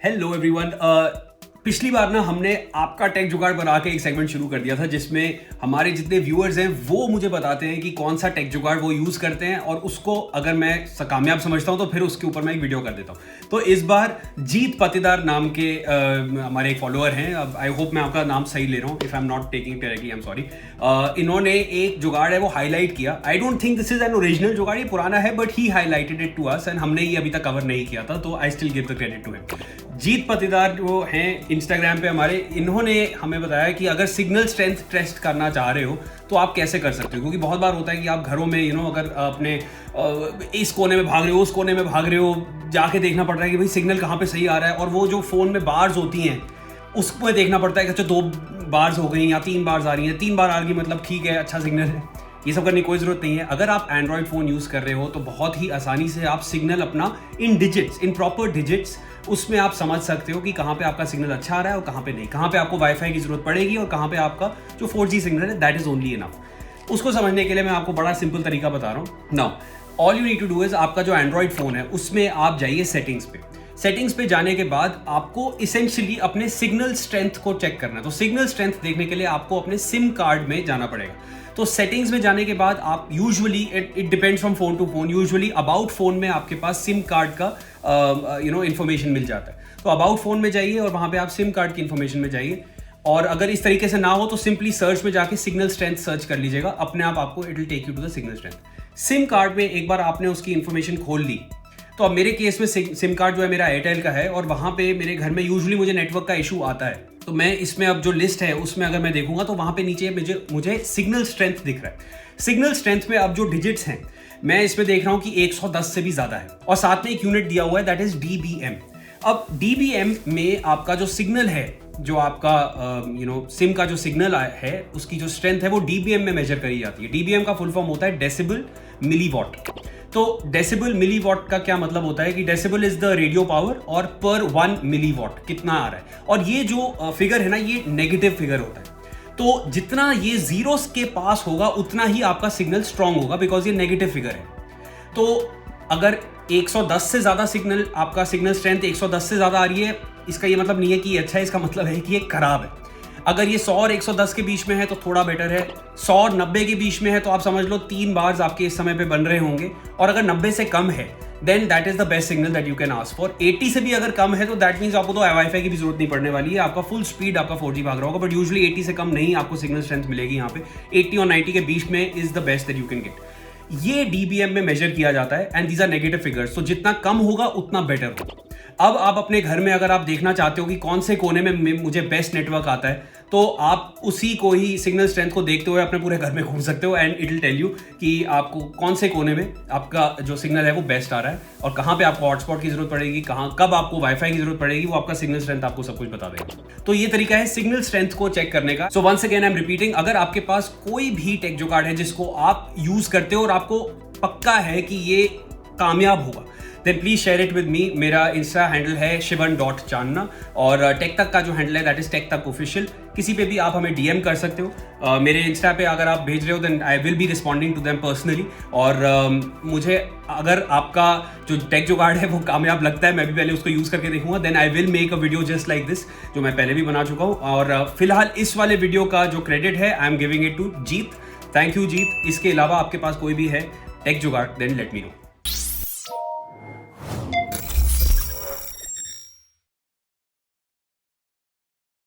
Hello everyone. पिछली बार ना हमने आपका टेक जुगाड़ बना के एक सेगमेंट शुरू कर दिया था जिसमें हमारे जितने व्यूअर्स हैं वो मुझे बताते हैं कि कौन सा टेक जुगाड़ वो यूज़ करते हैं और उसको अगर मैं कामयाब समझता हूँ तो फिर उसके ऊपर मैं एक वीडियो कर देता हूँ। तो इस बार जीत पतिदार नाम के हमारे एक फॉलोअर हैं। अब आई होप मैं आपका नाम सही ले रहा हूँ। If I am not taking correctly I am sorry. इन्होंने एक जुगाड़ है वो हाईलाइट किया। I don't think this is an original jugaad, ये पुराना है but he highlighted it to us and हमने ये अभी तक कवर नहीं किया था, तो I still give the credit to him. Jeet Patidar जो हैं इंस्टाग्राम पे हमारे, इन्होंने हमें बताया कि अगर सिग्नल स्ट्रेंथ टेस्ट करना चाह रहे हो तो आप कैसे कर सकते हो, क्योंकि बहुत बार होता है कि आप घरों में अगर अपने इस कोने में भाग रहे हो उस कोने में भाग रहे हो, जाके देखना पड़ रहा है कि भाई सिग्नल कहाँ पे सही आ रहा है, और वो जो फ़ोन में बार्स होती हैं उसको देखना पड़ता है कि अच्छा 2 बार्स हो गई या 3 बार्स आ रही हैं, 3 बार आ गई मतलब ठीक है, अच्छा सिग्नल है। ये सब करने की कोई ज़रूरत नहीं है। अगर आप एंड्रॉयड फ़ोन यूज़ कर रहे हो तो बहुत ही आसानी से आप सिग्नल अपना इन डिजिट्स, इन प्रॉपर डिजिट्स, उसमें आप समझ सकते हो कि कहाँ पे आपका सिग्नल अच्छा आ रहा है और कहाँ पे नहीं, कहाँ पे आपको वाईफाई की ज़रूरत पड़ेगी और कहाँ पे आपका जो 4G सिग्नल है दैट इज़ ओनली इनफ। उसको समझने के लिए मैं आपको बड़ा सिंपल तरीका बता रहा हूँ। Now all you need to do is, आपका जो एंड्रॉयड फ़ोन है उसमें आप जाइए सेटिंग्स पे। सेटिंग्स पे जाने के बाद आपको इसेंशियली अपने सिग्नल स्ट्रेंथ को चेक करना है। तो सिग्नल स्ट्रेंथ देखने के लिए आपको अपने सिम कार्ड में जाना पड़ेगा। तो सेटिंग्स में जाने के बाद आप usually it depends from phone to phone, usually about phone में आपके पास सिम कार्ड का इन्फॉर्मेशन मिल जाता है। तो अबाउट फोन में जाइए और वहाँ पे आप सिम कार्ड की इन्फॉर्मेशन में जाइए, और अगर इस तरीके से ना हो तो सिंपली सर्च में जाके सिग्नल स्ट्रेंथ सर्च कर लीजिएगा, अपने आप आपको it will take you to the signal strength. SIM card में एक बार आपने उसकी इन्फॉर्मेशन खोल ली, तो अब मेरे केस में सिम कार्ड जो है मेरा एयरटेल का है और वहाँ पे मेरे घर में यूजुअली मुझे नेटवर्क का इशू आता है। तो मैं इसमें अब जो लिस्ट है उसमें अगर मैं देखूंगा तो वहाँ पे नीचे मुझे सिग्नल स्ट्रेंथ दिख रहा है। सिग्नल स्ट्रेंथ में अब जो डिजिट्स हैं मैं इसमें देख रहा हूँ कि 110 से भी ज़्यादा है, और साथ में एक यूनिट दिया हुआ है दैट इज़ dBm। अब dBm में आपका जो सिग्नल है, जो आपका सिम का जो सिग्नल है उसकी जो स्ट्रेंथ है वो dBm में मेजर करी जाती है। dBm का फुल फॉर्म होता है डेसिबल मिलीवॉट। तो डेसिबल मिलीवॉट का क्या मतलब होता है कि decibel is the radio power और पर 1 मिलीवॉट कितना आ रहा है, और ये जो फिगर है ना ये नेगेटिव फिगर होता है। तो जितना ये जीरोस के पास होगा उतना ही आपका सिग्नल स्ट्रांग होगा, बिकॉज ये नेगेटिव फिगर है। तो अगर 110 से ज्यादा सिग्नल, आपका सिग्नल स्ट्रेंथ 110 से ज्यादा आ रही है, इसका ये मतलब नहीं है कि ये अच्छा है, इसका मतलब है कि ये खराब है। अगर ये 100 और 110 के बीच में है तो थोड़ा बेटर है, 100 और 90 के बीच में है तो आप समझ लो 3 बार्स आपके इस समय पे बन रहे होंगे, और अगर 90 से कम है then that is the best signal that you can ask for. 80 से भी अगर कम है तो दैट मीन्स आपको तो वाईफाई की भी जरूरत नहीं पड़ने वाली है, आपका फुल स्पीड आपका 4G भाग रहा होगा, बट यूजुअली 80 से कम नहीं आपको सिग्नल स्ट्रेंथ मिलेगी। यहाँ पे 80 और 90 के बीच में is the best that you can get. ये dBm में मेजर किया जाता है and these are negative figures, तो जितना कम होगा उतना बेटर होगा। अब आप अपने घर में अगर आप देखना चाहते हो कि कौन से कोने में मुझे बेस्ट नेटवर्क आता है, तो आप उसी को ही सिग्नल स्ट्रेंथ को देखते हुए अपने पूरे घर में घूम सकते हो and it will tell you कि आपको कौन से कोने में आपका जो सिग्नल है वो बेस्ट आ रहा है और कहाँ पे आपको हॉटस्पॉट की जरूरत पड़ेगी, कहाँ कब आपको वाईफाई की जरूरत पड़ेगी, वो आपका सिग्नल स्ट्रेंथ आपको सब कुछ बता देगा। तो ये तरीका है सिग्नल स्ट्रेंथ को चेक करने का। So once again I am repeating, अगर आपके पास कोई भी टेक जुगाड़ है जिसको आप यूज करते हो और आपको पक्का है कि ये कामयाब होगा, then please share it with me. मेरा इंस्टा हैंडल है shivan.channa और टेक तक का जो हैंडल है दैट इज टेक तक ऑफिशियल। किसी पे भी आप हमें DM कर सकते हो। मेरे इंस्टा पे अगर आप भेज रहे हो then I will be responding to them personally. और मुझे अगर आपका जो टेक जुगाड़ है वो कामयाब लगता है, मैं भी पहले उसको यूज़ करके देखूंगा, then I will make a video just like this, जो मैं पहले भी बना चुका हूँ। और फिलहाल इस वाले वीडियो का जो क्रेडिट है I am giving it to Jeet. Thank you Jeet. इसके अलावा आपके पास कोई भी है टेक जुगाड़ देन लेट मी नो।